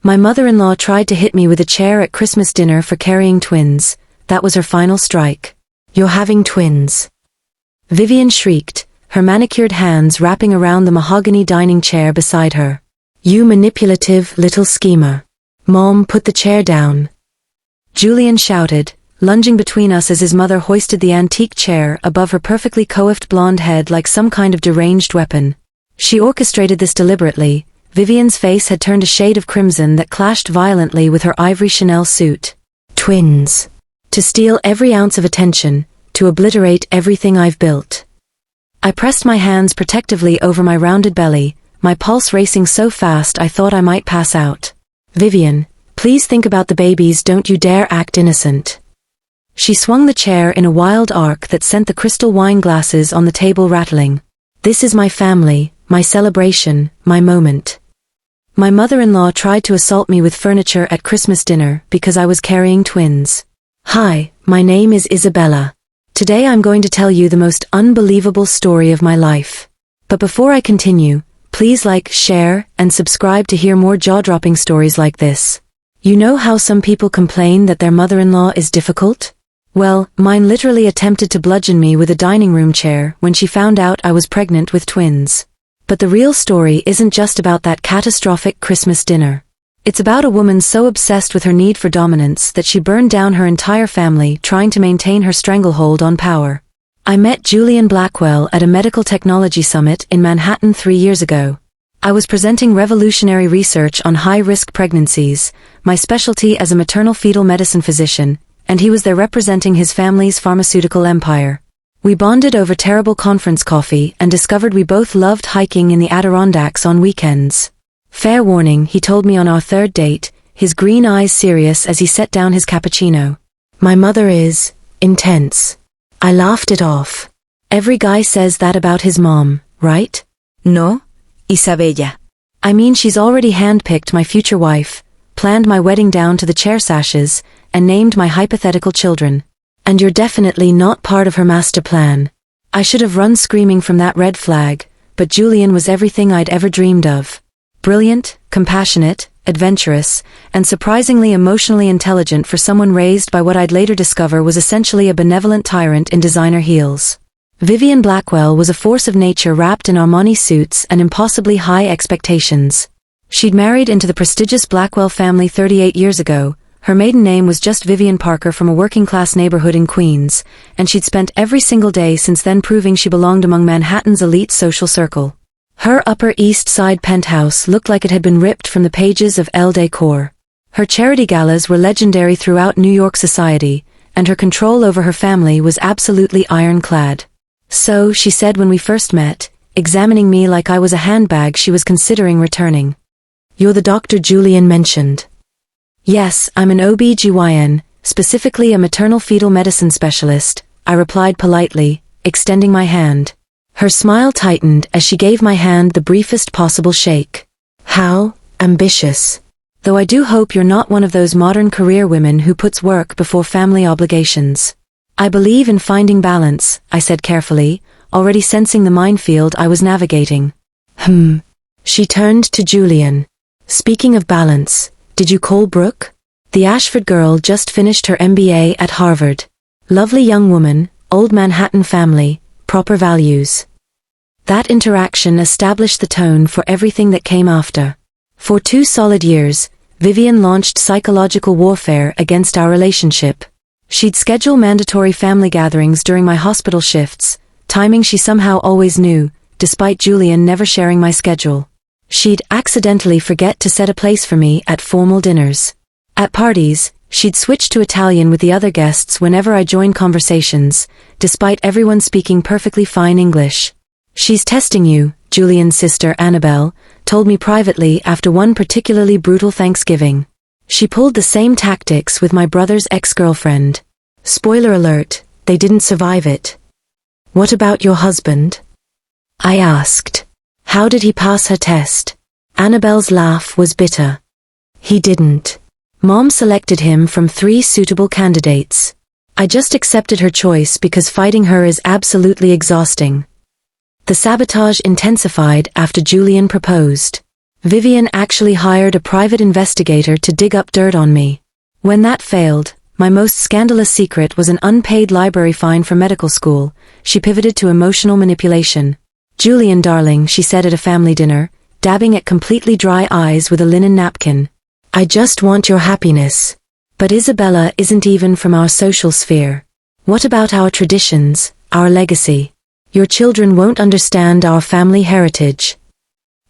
My mother-in-law tried to hit me with a chair at Christmas dinner for carrying twins. That was her final strike. You're having twins. Vivian shrieked, her manicured hands wrapping around the mahogany dining chair beside her. You manipulative little schemer. Mom, put the chair down. Julian shouted, lunging between us as his mother hoisted the antique chair above her perfectly coiffed blonde head like some kind of deranged weapon. She orchestrated this deliberately. Vivian's face had turned a shade of crimson that clashed violently with her ivory Chanel suit. Twins. To steal every ounce of attention, to obliterate everything I've built. I pressed my hands protectively over my rounded belly, my pulse racing so fast I thought I might pass out. Vivian, please think about the babies, don't you dare act innocent. She swung the chair in a wild arc that sent the crystal wine glasses on the table rattling. This is my family, my celebration, my moment. My mother-in-law tried to assault me with furniture at Christmas dinner because I was carrying twins. Hi, my name is Isabella. Today I'm going to tell you the most unbelievable story of my life. But before I continue, please like, share, and subscribe to hear more jaw-dropping stories like this. You know how some people complain that their mother-in-law is difficult? Well, mine literally attempted to bludgeon me with a dining room chair when she found out I was pregnant with twins. But the real story isn't just about that catastrophic Christmas dinner. It's about a woman so obsessed with her need for dominance that she burned down her entire family trying to maintain her stranglehold on power. I met Julian Blackwell at a medical technology summit in Manhattan 3 years ago. I was presenting revolutionary research on high-risk pregnancies, my specialty as a maternal-fetal medicine physician, and he was there representing his family's pharmaceutical empire. We bonded over terrible conference coffee and discovered we both loved hiking in the Adirondacks on weekends. Fair warning, he told me on our third date, his green eyes serious as he set down his cappuccino. My mother is intense. I laughed it off. Every guy says that about his mom, right? No, Isabella. I mean, she's already handpicked my future wife, planned my wedding down to the chair sashes, and named my hypothetical children. And you're definitely not part of her master plan. I should have run screaming from that red flag, but Julian was everything I'd ever dreamed of. Brilliant, compassionate, adventurous, and surprisingly emotionally intelligent for someone raised by what I'd later discover was essentially a benevolent tyrant in designer heels. Vivian Blackwell was a force of nature wrapped in Armani suits and impossibly high expectations. She'd married into the prestigious Blackwell family 38 years ago. Her maiden name was just Vivian Parker from a working-class neighborhood in Queens, and she'd spent every single day since then proving she belonged among Manhattan's elite social circle. Her Upper East Side penthouse looked like it had been ripped from the pages of Elle Decor. Her charity galas were legendary throughout New York society, and her control over her family was absolutely ironclad. So, she said when we first met, examining me like I was a handbag she was considering returning. You're the doctor Julian mentioned. Yes, I'm an OB-GYN, specifically a maternal-fetal medicine specialist, I replied politely, extending my hand. Her smile tightened as she gave my hand the briefest possible shake. How ambitious. Though I do hope you're not one of those modern career women who puts work before family obligations. I believe in finding balance, I said carefully, already sensing the minefield I was navigating. She turned to Julian. Speaking of balance, did you call Brooke? The Ashford girl just finished her MBA at Harvard. Lovely young woman, old Manhattan family, proper values. That interaction established the tone for everything that came after. For 2 solid years, Vivian launched psychological warfare against our relationship. She'd schedule mandatory family gatherings during my hospital shifts, timing she somehow always knew, despite Julian never sharing my schedule. She'd accidentally forget to set a place for me at formal dinners. At parties, she'd switch to Italian with the other guests whenever I joined conversations, despite everyone speaking perfectly fine English. She's testing you, Julian's sister Annabelle told me privately after one particularly brutal Thanksgiving. She pulled the same tactics with my brother's ex-girlfriend. Spoiler alert, they didn't survive it. What about your husband? I asked. How did he pass her test? Annabelle's laugh was bitter. He didn't. Mom selected him from 3 suitable candidates. I just accepted her choice because fighting her is absolutely exhausting. The sabotage intensified after Julian proposed. Vivian actually hired a private investigator to dig up dirt on me. When that failed, my most scandalous secret was an unpaid library fine for medical school. She pivoted to emotional manipulation. "Julian, darling," she said at a family dinner, dabbing at completely dry eyes with a linen napkin. "I just want your happiness. But Isabella isn't even from our social sphere. What about our traditions, our legacy? Your children won't understand our family heritage."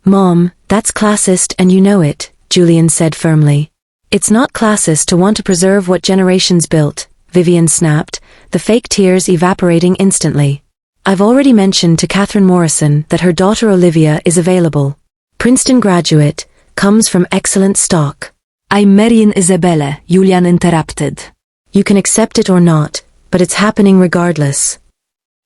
"Mom, that's classist and you know it," Julian said firmly. "It's not classist to want to preserve what generations built," Vivian snapped, the fake tears evaporating instantly. "I've already mentioned to Catherine Morrison that her daughter Olivia is available. Princeton graduate, comes from excellent stock." "I'm marrying Isabella," Julian interrupted. "You can accept it or not, but it's happening regardless."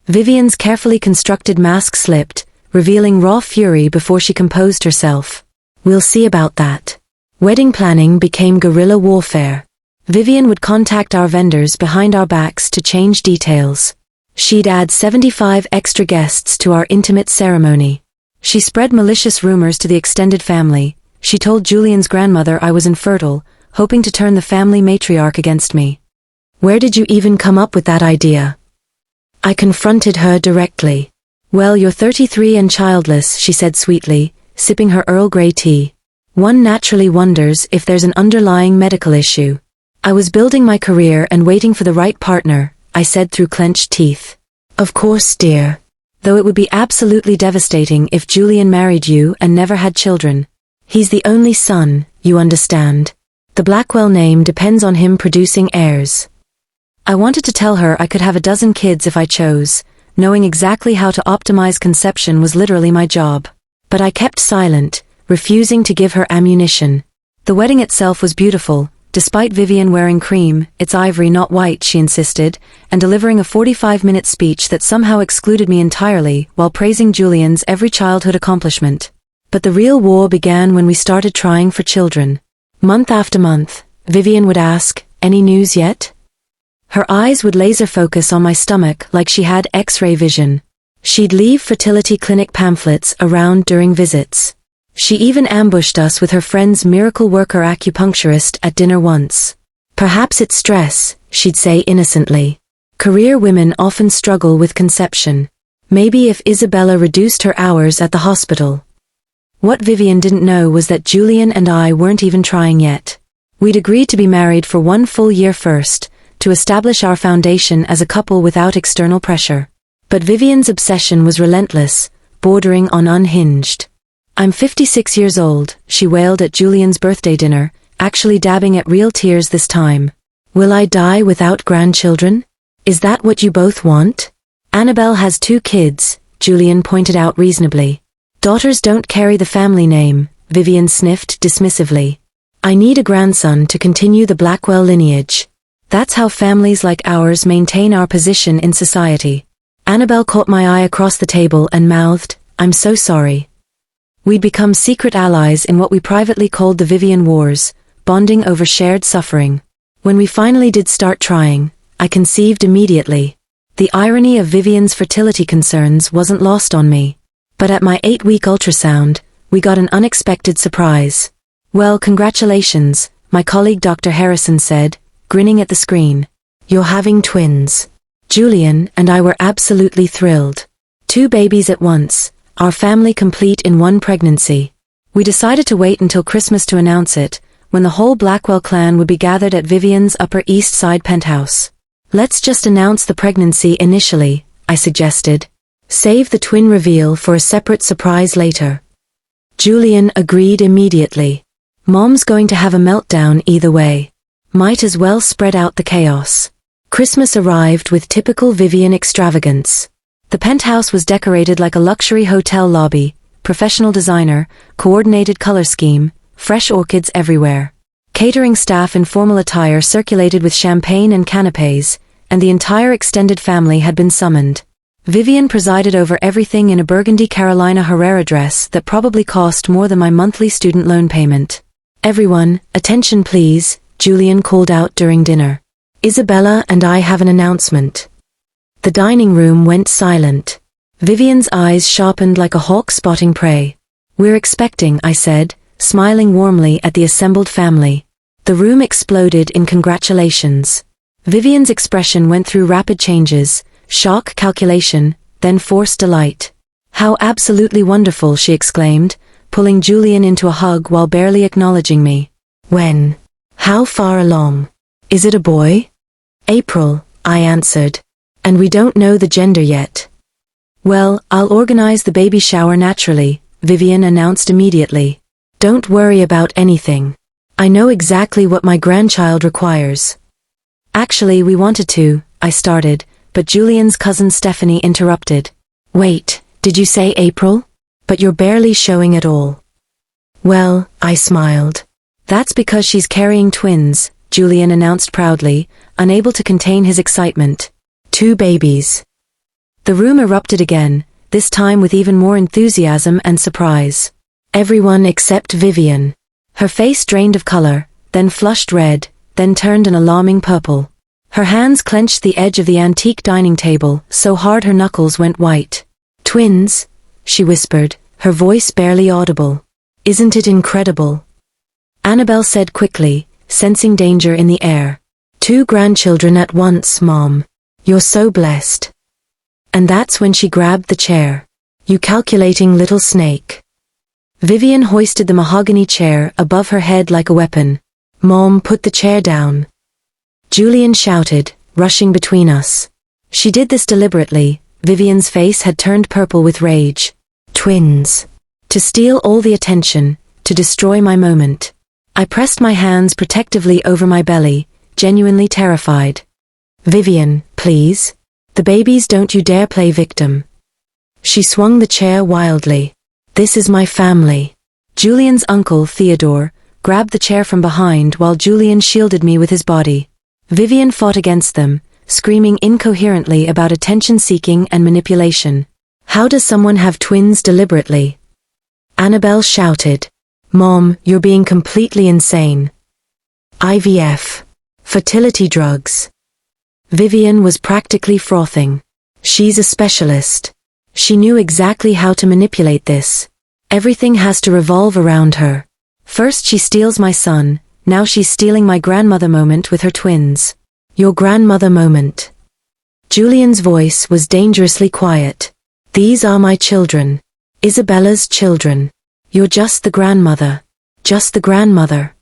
Vivian's carefully constructed mask slipped, revealing raw fury before she composed herself. "We'll see about that." Wedding planning became guerrilla warfare. Vivian would contact our vendors behind our backs to change details. She'd add 75 extra guests to our intimate ceremony. She spread malicious rumors to the extended family. She told Julian's grandmother I was infertile, hoping to turn the family matriarch against me. "Where did you even come up with that idea?" I confronted her directly. "Well, you're 33 and childless," she said sweetly, sipping her Earl Grey tea. "One naturally wonders if there's an underlying medical issue." "I was building my career and waiting for the right partner," I said through clenched teeth. "Of course, dear. Though it would be absolutely devastating if Julian married you and never had children. He's the only son, you understand. The Blackwell name depends on him producing heirs." I wanted to tell her I could have a dozen kids if I chose. Knowing exactly how to optimize conception was literally my job. But I kept silent, refusing to give her ammunition. The wedding itself was beautiful, despite Vivian wearing cream, it's ivory not white, she insisted, and delivering a 45-minute speech that somehow excluded me entirely while praising Julian's every childhood accomplishment. But the real war began when we started trying for children. Month after month, Vivian would ask, "Any news yet?" Her eyes would laser focus on my stomach like she had X-ray vision. She'd leave fertility clinic pamphlets around during visits. She even ambushed us with her friend's miracle worker acupuncturist at dinner once. "Perhaps it's stress," she'd say innocently. "Career women often struggle with conception. Maybe if Isabella reduced her hours at the hospital." What Vivian didn't know was that Julian and I weren't even trying yet. We'd agreed to be married for 1 full year first, to establish our foundation as a couple without external pressure. But Vivian's obsession was relentless, bordering on unhinged. "I'm 56 years old," she wailed at Julian's birthday dinner, actually dabbing at real tears this time. "Will I die without grandchildren? Is that what you both want?" "Annabelle has 2 kids," Julian pointed out reasonably. "Daughters don't carry the family name," Vivian sniffed dismissively. "I need a grandson to continue the Blackwell lineage. That's how families like ours maintain our position in society." Annabelle caught my eye across the table and mouthed, "I'm so sorry." We'd become secret allies in what we privately called the Vivian Wars, bonding over shared suffering. When we finally did start trying, I conceived immediately. The irony of Vivian's fertility concerns wasn't lost on me. But at my 8-week ultrasound, we got an unexpected surprise. "Well, congratulations," my colleague Dr. Harrison said, grinning at the screen. "You're having twins." Julian and I were absolutely thrilled. 2 babies at once, our family complete in 1 pregnancy. We decided to wait until Christmas to announce it, when the whole Blackwell clan would be gathered at Vivian's Upper East Side penthouse. "Let's just announce the pregnancy initially," I suggested. "Save the twin reveal for a separate surprise later." Julian agreed immediately. "Mom's going to have a meltdown either way. Might as well spread out the chaos." Christmas arrived with typical Vivian extravagance. The penthouse was decorated like a luxury hotel lobby, professional designer, coordinated color scheme, fresh orchids everywhere. Catering staff in formal attire circulated with champagne and canapes, and the entire extended family had been summoned. Vivian presided over everything in a burgundy Carolina Herrera dress that probably cost more than my monthly student loan payment. "Everyone, attention please," Julian called out during dinner. "Isabella and I have an announcement." The dining room went silent. Vivian's eyes sharpened like a hawk spotting prey. "We're expecting," I said, smiling warmly at the assembled family. The room exploded in congratulations. Vivian's expression went through rapid changes, shock, calculation, then forced delight. "How absolutely wonderful," she exclaimed, pulling Julian into a hug while barely acknowledging me. "When? How far along? Is it a boy?" "April," I answered. "And we don't know the gender yet." "Well, I'll organize the baby shower naturally," Vivian announced immediately. "Don't worry about anything. I know exactly what my grandchild requires." "Actually, we wanted to," I started, but Julian's cousin Stephanie interrupted. "Wait, did you say April? But you're barely showing at all." "Well," I smiled. "That's because she's carrying twins," Julian announced proudly, unable to contain his excitement. "2 babies." The room erupted again, this time with even more enthusiasm and surprise. Everyone except Vivian. Her face drained of color, then flushed red, then turned an alarming purple. Her hands clenched the edge of the antique dining table so hard her knuckles went white. "Twins," she whispered, her voice barely audible. "Isn't it incredible?" Annabelle said quickly, sensing danger in the air. "2 grandchildren at once, Mom. You're so blessed." And that's when she grabbed the chair. "You calculating little snake." Vivian hoisted the mahogany chair above her head like a weapon. "Mom, put the chair down." Julian shouted, rushing between us. She did this deliberately. Vivian's face had turned purple with rage. Twins. To steal all the attention, to destroy my moment. I pressed my hands protectively over my belly, genuinely terrified. "Vivian, please. The babies, don't you dare play victim." She swung the chair wildly. "This is my family." Julian's uncle, Theodore, grabbed the chair from behind while Julian shielded me with his body. Vivian fought against them, screaming incoherently about attention-seeking and manipulation. "How does someone have twins deliberately?" Annabelle shouted. "Mom, you're being completely insane." "IVF. Fertility drugs." Vivian was practically frothing. "She's a specialist. She knew exactly how to manipulate this. Everything has to revolve around her. First she steals my son, now she's stealing my grandmother moment with her twins." "Your grandmother moment." Julian's voice was dangerously quiet. "These are my children. Isabella's children. You're just the grandmother. Just the grandmother."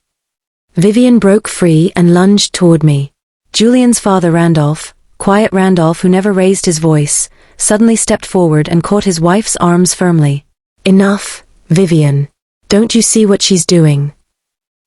Vivian broke free and lunged toward me. Julian's father, Randolph, quiet Randolph who never raised his voice, suddenly stepped forward and caught his wife's arms firmly. "Enough, Vivian. Don't you see what she's doing?"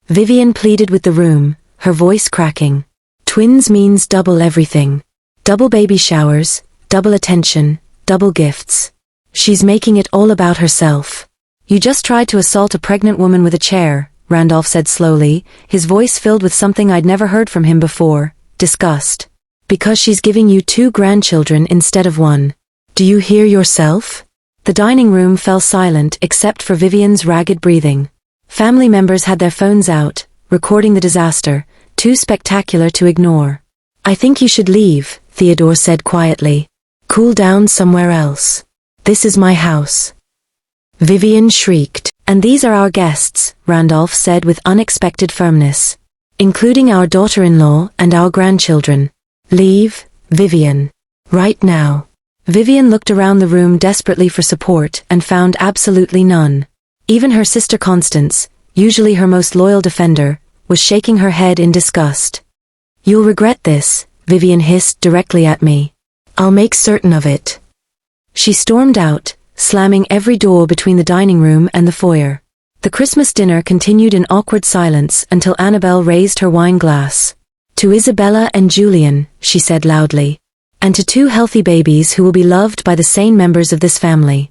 Vivian pleaded with the room, her voice cracking. "Twins means double everything. Double baby showers, double attention, double gifts. She's making it all about herself." "You just tried to assault a pregnant woman with a chair," Randolph said slowly, his voice filled with something I'd never heard from him before, disgust. "Because she's giving you 2 grandchildren instead of 1. Do you hear yourself?" The dining room fell silent except for Vivian's ragged breathing. Family members had their phones out, recording the disaster, too spectacular to ignore. "I think you should leave," Theodore said quietly. "Cool down somewhere else. This is my house." Vivian shrieked. "And these are our guests," Randolph said with unexpected firmness. "Including our daughter-in-law and our grandchildren. Leave, Vivian. Right now." Vivian looked around the room desperately for support and found absolutely none. Even her sister Constance, usually her most loyal defender, was shaking her head in disgust. "You'll regret this," Vivian hissed directly at me. "I'll make certain of it." She stormed out, slamming every door between the dining room and the foyer. The Christmas dinner continued in awkward silence until Annabelle raised her wine glass. "To Isabella and Julian," she said loudly. "And to 2 healthy babies who will be loved by the sane members of this family."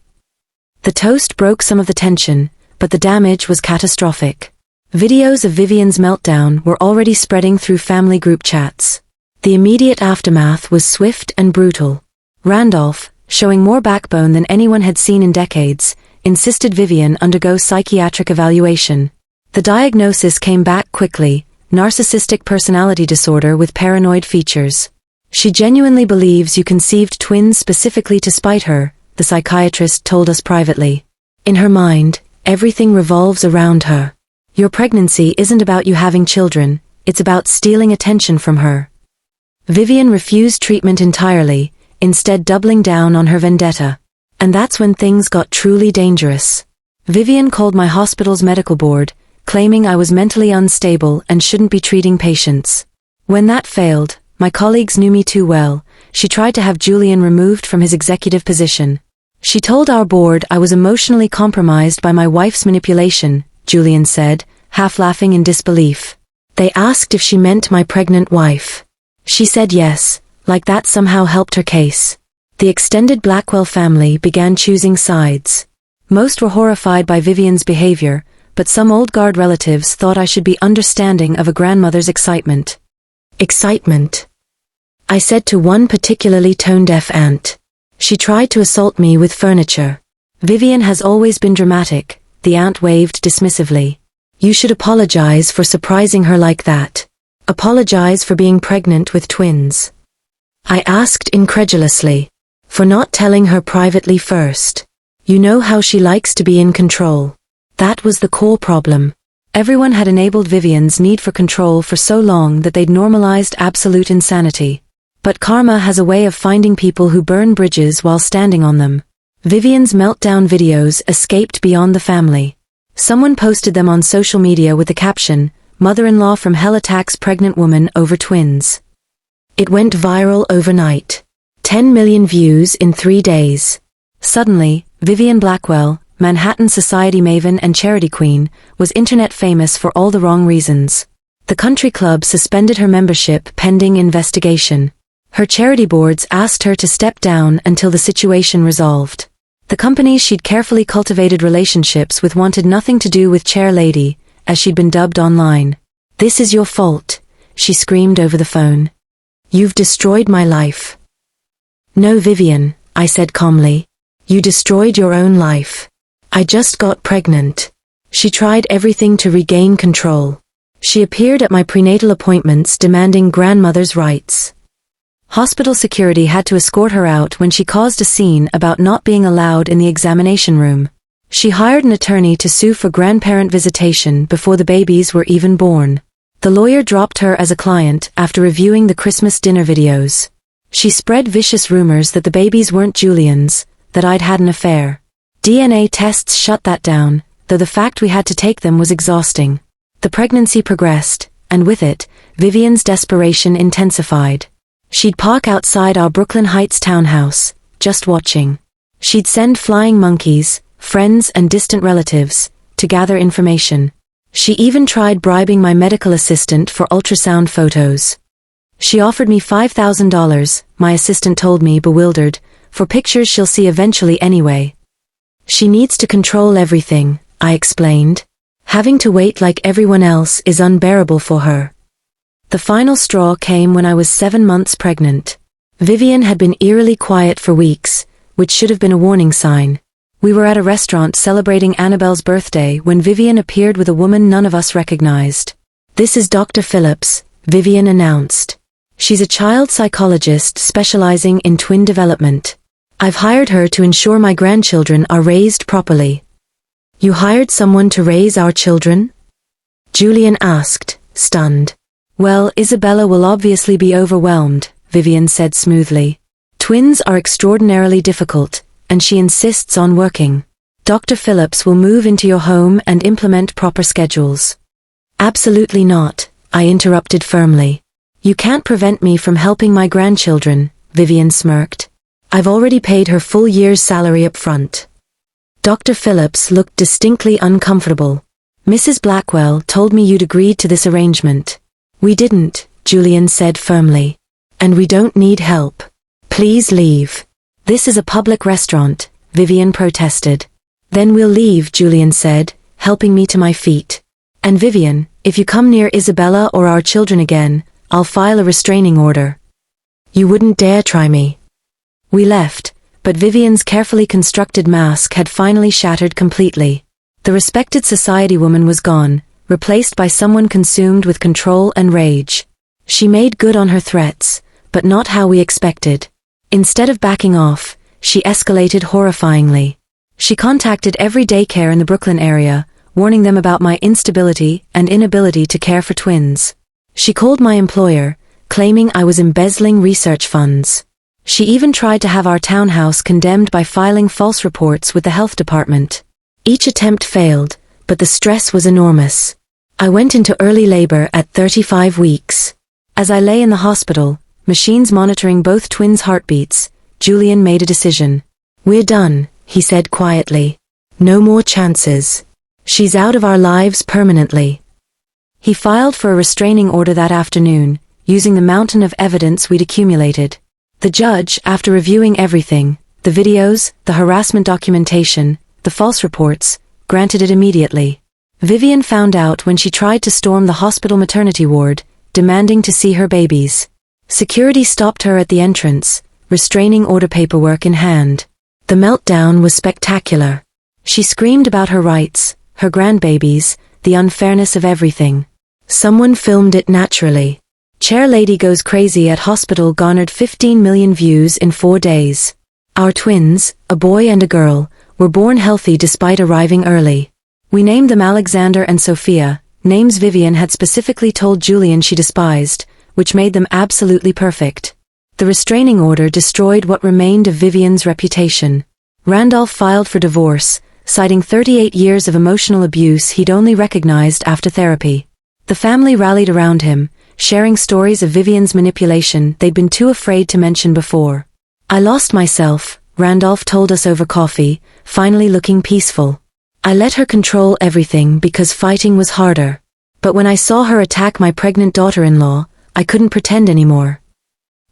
The toast broke some of the tension, but the damage was catastrophic. Videos of Vivian's meltdown were already spreading through family group chats. The immediate aftermath was swift and brutal. Randolph, showing more backbone than anyone had seen in decades, insisted Vivian undergo psychiatric evaluation. The diagnosis came back quickly: narcissistic personality disorder with paranoid features. "She genuinely believes you conceived twins specifically to spite her," the psychiatrist told us privately. "In her mind, Everything revolves around her. Your pregnancy isn't about you having children, it's about stealing attention from her. Vivian refused treatment entirely, instead doubling down on her vendetta. And that's when things got truly dangerous. Vivian called my hospital's medical board, claiming I was mentally unstable and shouldn't be treating patients. When that failed, my colleagues knew me too well. She tried to have Julian removed from his executive position. She told our board I was emotionally compromised by my wife's manipulation, Julian said, half laughing in disbelief. They asked if she meant my pregnant wife. She said yes, like that somehow helped her case. The extended Blackwell family began choosing sides. Most were horrified by Vivian's behavior, but some old guard relatives thought I should be understanding of a grandmother's excitement. Excitement, I said to one particularly tone-deaf aunt. She tried to assault me with furniture. Vivian has always been dramatic, the aunt waved dismissively. You should apologize for surprising her like that. Apologize for being pregnant with twins. I asked incredulously. For not telling her privately first. You know how she likes to be in control. That was the core problem. Everyone had enabled Vivian's need for control for so long that they'd normalized absolute insanity. But karma has a way of finding people who burn bridges while standing on them. Vivian's meltdown videos escaped beyond the family. Someone posted them on social media with the caption, "Mother-in-law from hell attacks pregnant woman over twins." It went viral overnight. 10 million views in 3 days. Suddenly, Vivian Blackwell, Manhattan society maven and charity queen, was internet famous for all the wrong reasons. The country club suspended her membership pending investigation. Her charity boards asked her to step down until the situation resolved. The companies she'd carefully cultivated relationships with wanted nothing to do with Chair Lady, as she'd been dubbed online. "This is your fault," she screamed over the phone. "You've destroyed my life." "No, Vivian," I said calmly. "You destroyed your own life. I just got pregnant." She tried everything to regain control. She appeared at my prenatal appointments demanding grandmother's rights. Hospital security had to escort her out when she caused a scene about not being allowed in the examination room. She hired an attorney to sue for grandparent visitation before the babies were even born. The lawyer dropped her as a client after reviewing the Christmas dinner videos. She spread vicious rumors that the babies weren't Julian's, that I'd had an affair. DNA tests shut that down, though the fact we had to take them was exhausting. The pregnancy progressed, and with it, Vivian's desperation intensified. She'd park outside our Brooklyn Heights townhouse, just watching. She'd send flying monkeys, friends and distant relatives, to gather information. She even tried bribing my medical assistant for ultrasound photos. She offered me $5,000, my assistant told me, bewildered, for pictures she'll see eventually anyway. She needs to control everything, I explained. Having to wait like everyone else is unbearable for her. The final straw came when I was 7 months pregnant. Vivian had been eerily quiet for weeks, which should have been a warning sign. We were at a restaurant celebrating Annabelle's birthday when Vivian appeared with a woman none of us recognized. "This is Dr. Phillips," Vivian announced. "She's a child psychologist specializing in twin development. I've hired her to ensure my grandchildren are raised properly." "You hired someone to raise our children?" Julian asked, stunned. "Well, Isabella will obviously be overwhelmed," Vivian said smoothly. "Twins are extraordinarily difficult, and she insists on working. Dr. Phillips will move into your home and implement proper schedules." "Absolutely not," I interrupted firmly. "You can't prevent me from helping my grandchildren," Vivian smirked. "I've already paid her full year's salary up front." Dr. Phillips looked distinctly uncomfortable. "Mrs. Blackwell told me you'd agreed to this arrangement." "We didn't," Julian said firmly. "And we don't need help. Please leave." "This is a public restaurant," Vivian protested. "Then we'll leave," Julian said, helping me to my feet. "And Vivian, if you come near Isabella or our children again, I'll file a restraining order." "You wouldn't dare try me." We left, but Vivian's carefully constructed mask had finally shattered completely. The respected society woman was gone, replaced by someone consumed with control and rage. She made good on her threats, but not how we expected. Instead of backing off, she escalated horrifyingly. She contacted every daycare in the Brooklyn area, warning them about my instability and inability to care for twins. She called my employer, claiming I was embezzling research funds. She even tried to have our townhouse condemned by filing false reports with the health department. Each attempt failed, but the stress was enormous. I went into early labor at 35 weeks. As I lay in the hospital, machines monitoring both twins' heartbeats, Julian made a decision. "We're done," he said quietly. "No more chances. She's out of our lives permanently." He filed for a restraining order that afternoon, using the mountain of evidence we'd accumulated. The judge, after reviewing everything, the videos, the harassment documentation, the false reports, granted it immediately. Vivian found out when she tried to storm the hospital maternity ward, demanding to see her babies. Security stopped her at the entrance, restraining order paperwork in hand. The meltdown was spectacular. She screamed about her rights, her grandbabies, the unfairness of everything. Someone filmed it naturally. Chair Lady Goes Crazy at Hospital garnered 15 million views in 4 days. Our twins, a boy and a girl, were born healthy despite arriving early. We named them Alexander and Sophia, names Vivian had specifically told Julian she despised, which made them absolutely perfect. The restraining order destroyed what remained of Vivian's reputation. Randolph filed for divorce, citing 38 years of emotional abuse he'd only recognized after therapy. The family rallied around him, sharing stories of Vivian's manipulation they'd been too afraid to mention before. "I lost myself," Randolph told us over coffee, finally looking peaceful. "I let her control everything because fighting was harder. But when I saw her attack my pregnant daughter-in-law, I couldn't pretend anymore."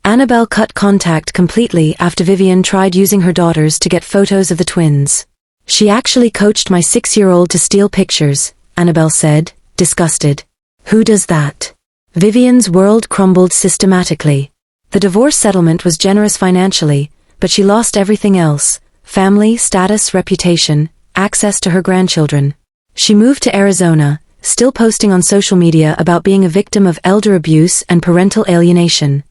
Annabelle cut contact completely after Vivian tried using her daughters to get photos of the twins. "She actually coached my 6-year-old to steal pictures," Annabelle said, disgusted. "Who does that?" Vivian's world crumbled systematically. The divorce settlement was generous financially, but she lost everything else: family, status, reputation, access to her grandchildren. She moved to Arizona, still posting on social media about being a victim of elder abuse and parental alienation.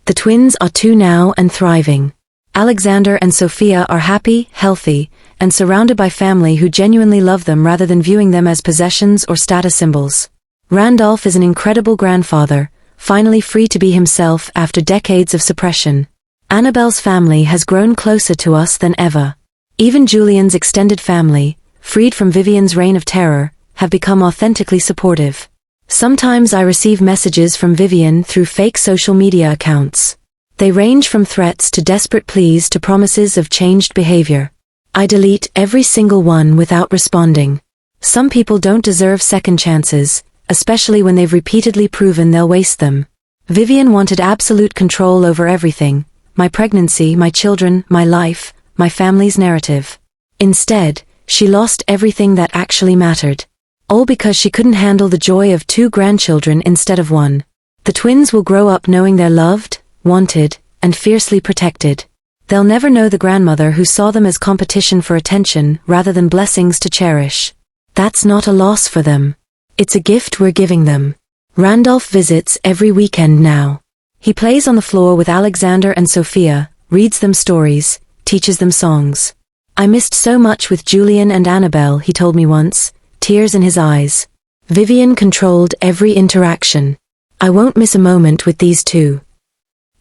The twins are 2 now and thriving. Alexander and Sophia are happy, healthy, and surrounded by family who genuinely love them rather than viewing them as possessions or status symbols. Randolph is an incredible grandfather, finally free to be himself after decades of suppression. Annabelle's family has grown closer to us than ever. Even Julian's extended family, freed from Vivian's reign of terror, have become authentically supportive. Sometimes I receive messages from Vivian through fake social media accounts. They range from threats to desperate pleas to promises of changed behavior. I delete every single one without responding. Some people don't deserve second chances, especially when they've repeatedly proven they'll waste them. Vivian wanted absolute control over everything: my pregnancy, my children, my life, my family's narrative. Instead, she lost everything that actually mattered. All because she couldn't handle the joy of 2 grandchildren instead of 1. The twins will grow up knowing they're loved, wanted, and fiercely protected. They'll never know the grandmother who saw them as competition for attention rather than blessings to cherish. That's not a loss for them. It's a gift we're giving them. Randolph visits every weekend now. He plays on the floor with Alexander and Sophia, reads them stories, teaches them songs. "I missed so much with Julian and Annabelle," he told me once, tears in his eyes. Vivian controlled every interaction. "I won't miss a moment with these 2.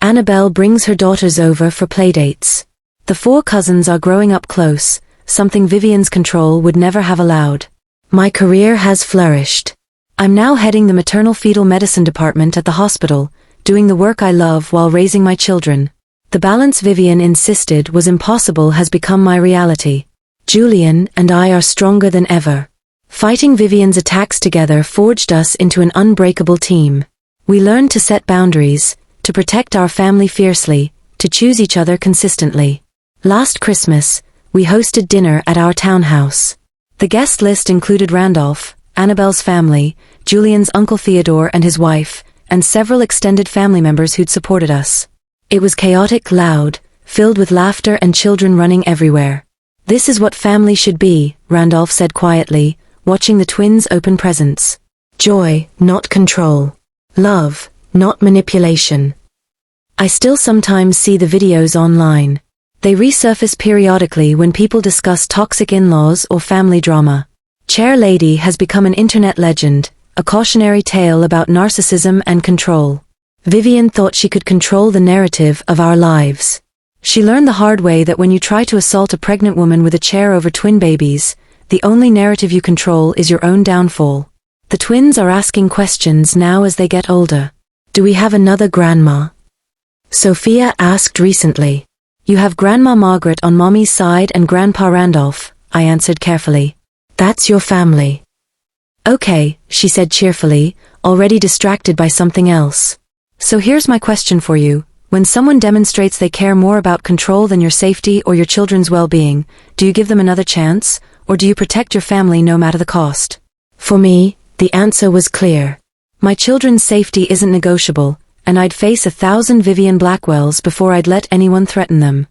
Annabelle brings her daughters over for playdates. The 4 cousins are growing up close, something Vivian's control would never have allowed. My career has flourished. I'm now heading the maternal fetal medicine department at the hospital, doing the work I love while raising my children. The balance Vivian insisted was impossible has become my reality. Julian and I are stronger than ever. Fighting Vivian's attacks together forged us into an unbreakable team. We learned to set boundaries, to protect our family fiercely, to choose each other consistently. Last Christmas, we hosted dinner at our townhouse. The guest list included Randolph, Annabelle's family, Julian's uncle Theodore and his wife, and several extended family members who'd supported us. It was chaotic, loud, filled with laughter and children running everywhere. "This is what family should be," Randolph said quietly, watching the twins open presents. "Joy, not control. Love, not manipulation." I still sometimes see the videos online. They resurface periodically when people discuss toxic in-laws or family drama. Chair Lady has become an internet legend, a cautionary tale about narcissism and control. Vivian thought she could control the narrative of our lives. She learned the hard way that when you try to assault a pregnant woman with a chair over twin babies, the only narrative you control is your own downfall. The twins are asking questions now as they get older. Do we have another grandma? Sophia asked recently. You have Grandma Margaret on Mommy's side and Grandpa Randolph, I answered carefully. That's your family. Okay, she said cheerfully, already distracted by something else. So here's my question for you. When someone demonstrates they care more about control than your safety or your children's well-being, do you give them another chance, or do you protect your family no matter the cost? For me, the answer was clear. My children's safety isn't negotiable, and I'd face 1,000 Vivian Blackwells before I'd let anyone threaten them.